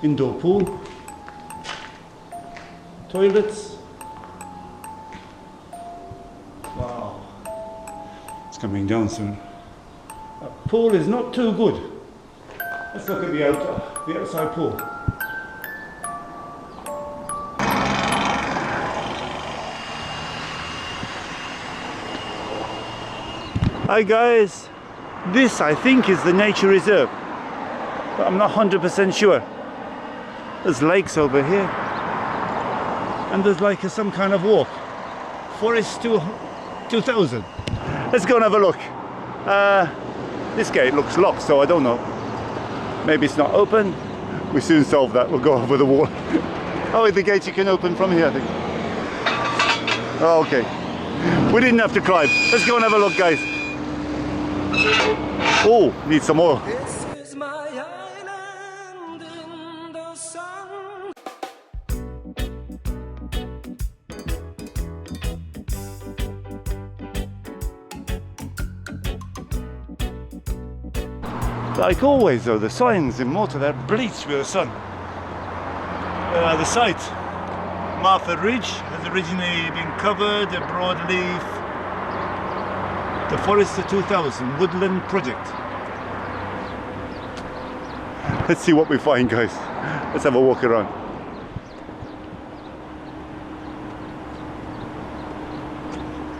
Indoor pool. Toilets. Wow. It's coming down soon. Pool is not too good. Let's look at the outside pool. Hi guys, this I think is the nature reserve, but I'm not 100% sure. There's lakes over here, and there's like some kind of walk. Forest 2000. Let's go and have a look. This gate looks locked, so I don't know. Maybe it's not open. We soon solve that. We'll go over the wall. Oh, the gate you can open from here, I think. Oh, okay. We didn't have to climb. Let's go and have a look, guys. Oh, need some more. This is my island in the sun. Like always though, the signs in Malta, they're bleached with the sun. The site, Mellieha Ridge, has originally been covered, a broadleaf, the Foresta 2000 woodland project. Let's see what we find, guys. Let's have a walk around.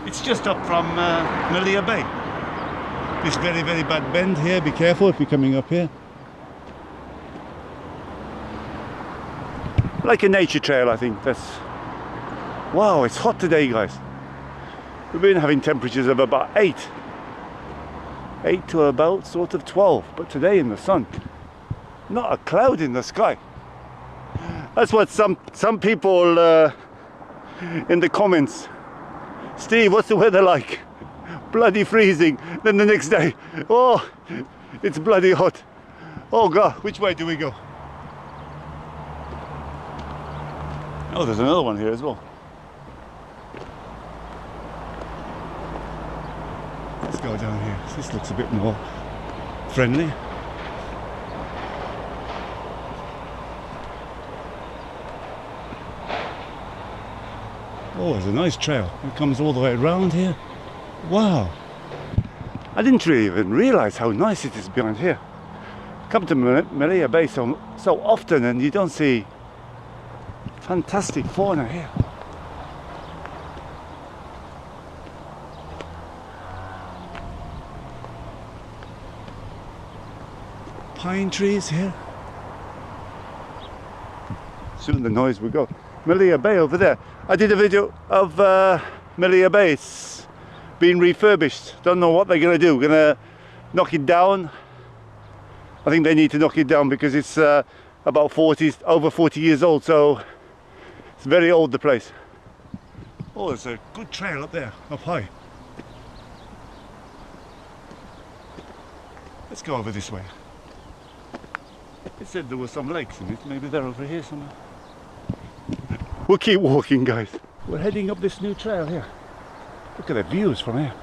It's just up from Mellieha Bay. This very, very bad bend here. Be careful if you're coming up here. Like a nature trail, I think. Wow, it's hot today, guys. We've been having temperatures of about 8 to about sort of 12, but today in the sun, not a cloud in the sky. That's what some people in the comments, Steve, what's the weather like? Bloody freezing. Then the next day, oh, it's bloody hot. Oh God, which way do we go? Oh, there's another one here as well. Let's go down here. This looks a bit more friendly. Oh, there's a nice trail. It comes all the way around here. Wow. I didn't really even realise how nice it is behind here. Come to Mellieha Bay so often and you don't see fantastic fauna here. Pine trees here. Soon the noise will go. Mellieha Bay over there. I did a video of Mellieha Bay. It's been refurbished. Don't know what they're going to do. Going to knock it down. I think they need to knock it down because it's about over 40 years old. So it's very old, the place. Oh, there's a good trail up there, up high. Let's go over this way. It said there were some lakes in it. Maybe they're over here somewhere. We'll keep walking, guys. We're heading up this new trail here. Look at the views from here.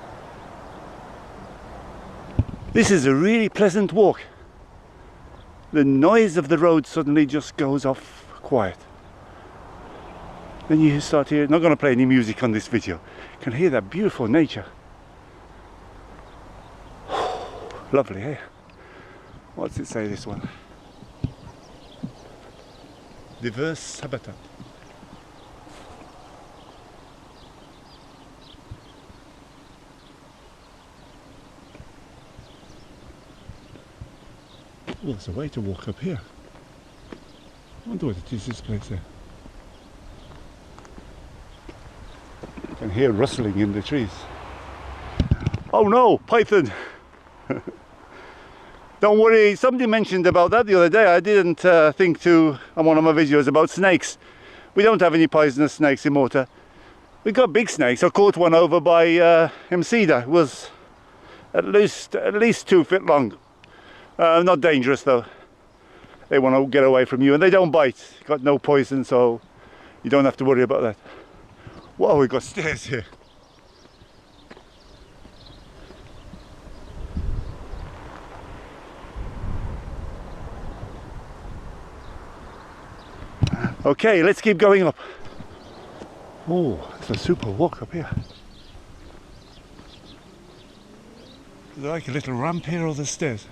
This is a really pleasant walk. The noise of the road suddenly just goes off quiet. Then you start hearing, not going to play any music on this video. You can hear that beautiful nature. Lovely, eh? What's it say, this one? Diverse habitat. Well, there's a way to walk up here. I wonder what it is, this place there. You can hear rustling in the trees. Oh no, python! Don't worry, somebody mentioned about that the other day. I didn't think to on one of my videos about snakes. We don't have any poisonous snakes in Malta. We got big snakes. I caught one over by Mcida. It was at least 2 feet long. Not dangerous though. They want to get away from you and they don't bite. Got no poison, so you don't have to worry about that. Whoa, we've got stairs here. Okay, let's keep going up. Oh, it's a super walk up here. Is there like a little ramp here or the stairs?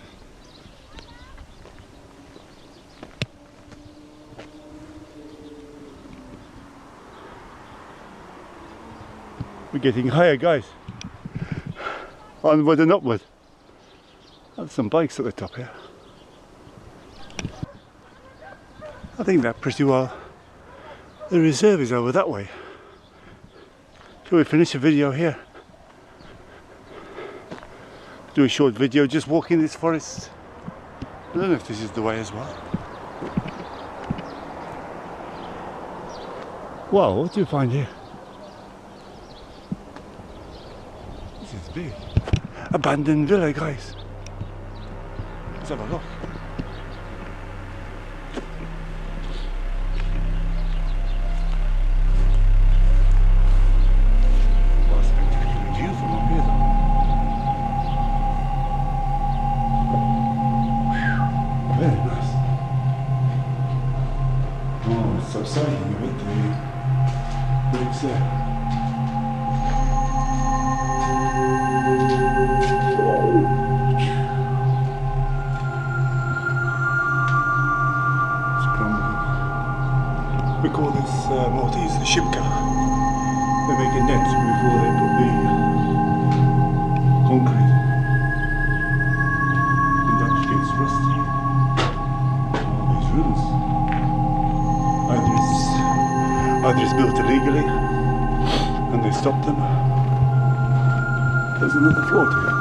We're getting higher, guys. Onward and upward. There's some bikes at the top here. I think that pretty well. The reserve is over that way. Shall we finish the video here? Do a short video just walking this forest. I don't know if this is the way as well. Wow, what do you find here? This is big. Abandoned villa, guys. Let's have a look. What a spectacular view from up here, though. Whew. Very nice. Oh, it's so exciting with the bricks there. We call this Maltese the shipka. They make a net before they put the concrete. And that gets rusty. All these rooms. Either it's built illegally and they stop them. There's another floor to it.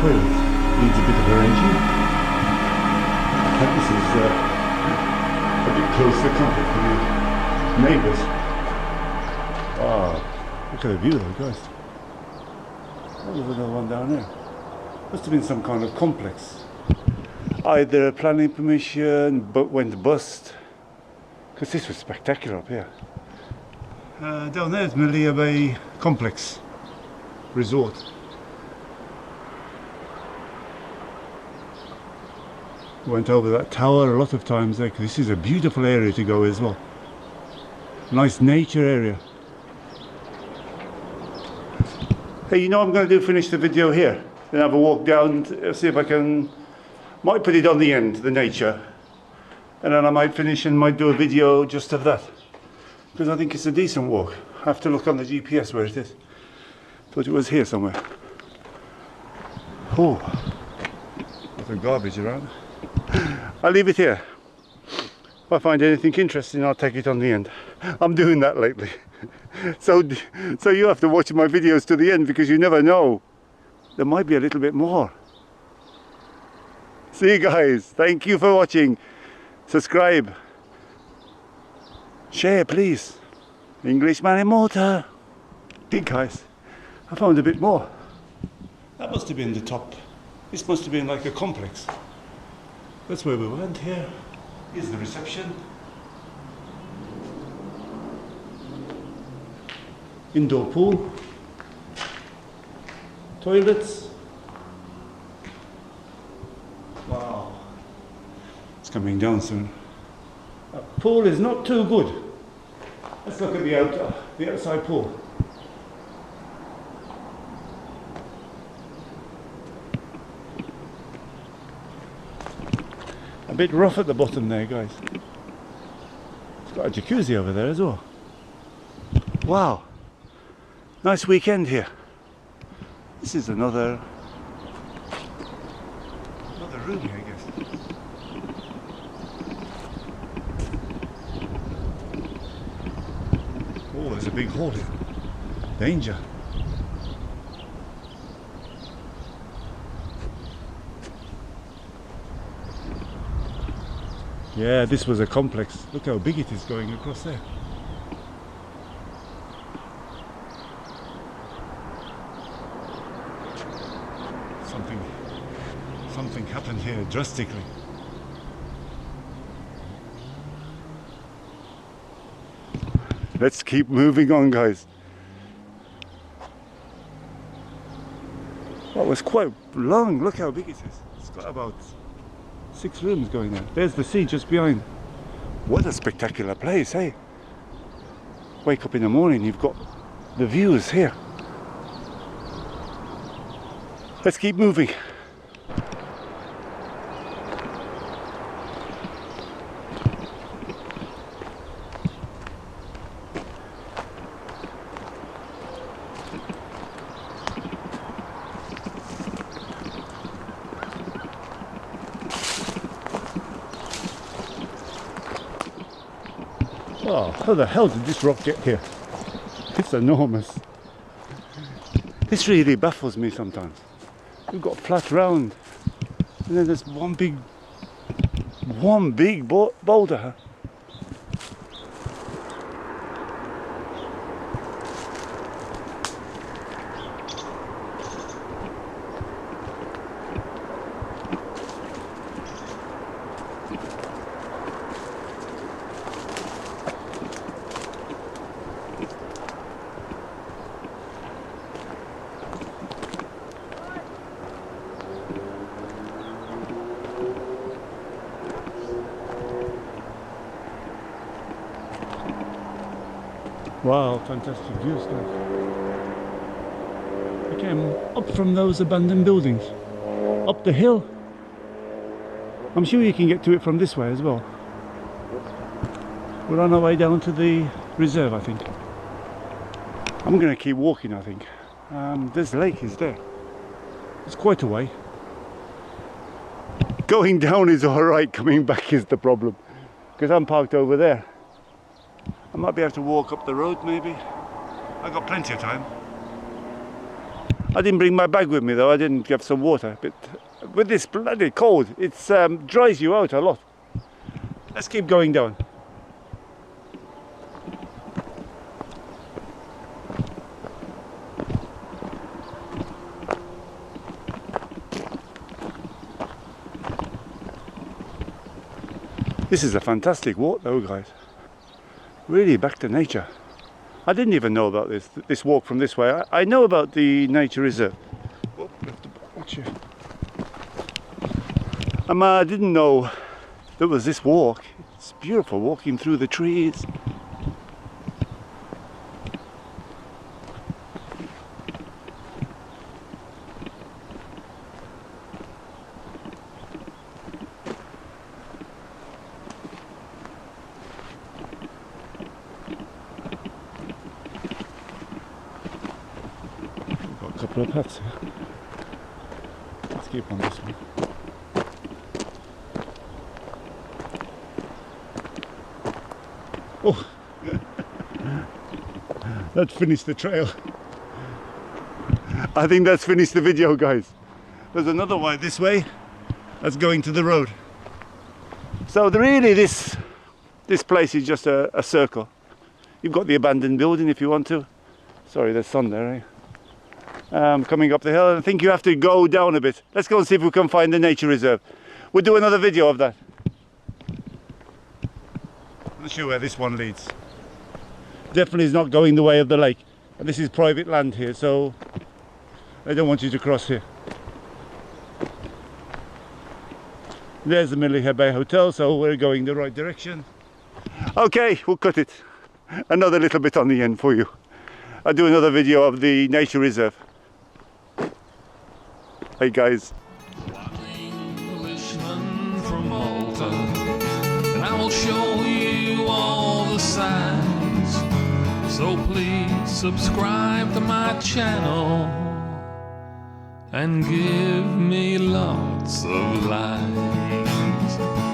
Toilet needs a bit of arranging. This is a bit close to comfort for the neighbours. Wow, look at the view though, guys. What was the one down there? Must have been some kind of complex. Either a planning permission but went bust. Because this was spectacular up here. Down there is Mellieha Bay complex resort. Went over that tower a lot of times there because this is a beautiful area to go as well. Nice nature area. Hey, you know what I'm going to do? Finish the video here. Then have a walk down, see if I can, might put it on the end, the nature. And then I might finish and might do a video just of that. Because I think it's a decent walk. I have to look on the GPS where it is. Thought it was here somewhere. Oh, lots of garbage around. I'll leave it here. If I find anything interesting, I'll take it on the end. I'm doing that lately. So you have to watch my videos to the end because you never know. There might be a little bit more. See you guys. Thank you for watching. Subscribe. Share, please. Englishman in Malta. Big guys. I found a bit more. That must have been the top. This must have been like a complex. That's where we went here. Here's the reception. Indoor pool. Toilets. Wow. It's coming down soon. Pool is not too good. Let's look at the outside pool. A bit rough at the bottom there, guys. It's got a jacuzzi over there as well. Wow. Nice weekend here. This is another room here, I guess. Oh, there's a big hole here. Danger. Yeah, this was a complex. Look how big it is going across there. Something happened here drastically. Let's keep moving on, guys. That was quite long. Look how big it is. It's got about 6 rooms going there. There's the sea just behind. What a spectacular place, hey? Wake up in the morning, you've got the views here. Let's keep moving. Oh, how the hell did this rock get here? It's enormous. This really baffles me sometimes. We've got flat round, and then there's one big boulder. Wow, fantastic views, guys. We came up from those abandoned buildings, up the hill. I'm sure you can get to it from this way as well. We're on our way down to the reserve, I think. I'm going to keep walking, I think. This lake is there. It's quite a way. Going down is alright, coming back is the problem. Because I'm parked over there. I might be able to walk up the road maybe. I've got plenty of time. I didn't bring my bag with me though, I didn't get some water. But with this bloody cold, it dries you out a lot. Let's keep going down. This is a fantastic walk though, guys. Really back to nature. I didn't even know about this walk from this way. I know about the nature reserve. Oh, we have to watch here. I didn't know there was this walk. It's beautiful, walking through the trees. Couple of paths here. Let's keep on this one. Oh, that finished the trail. I think that's finished the video, guys. There's another one this way. That's going to the road. So really, this place is just a circle. You've got the abandoned building if you want to. Sorry, there's sun there, eh? Coming up the hill, and I think you have to go down a bit. Let's go and see if we can find the nature reserve. We'll do another video of that. I'm not sure where this one leads. Definitely is not going the way of the lake. And this is private land here, so I don't want you to cross here. There's the Mellieha Bay Hotel, so we're going the right direction. Okay, we'll cut it. Another little bit on the end for you. I'll do another video of the nature reserve. Hey guys. Englishman from Malta, and I will show you all the signs. So please subscribe to my channel and give me lots of likes.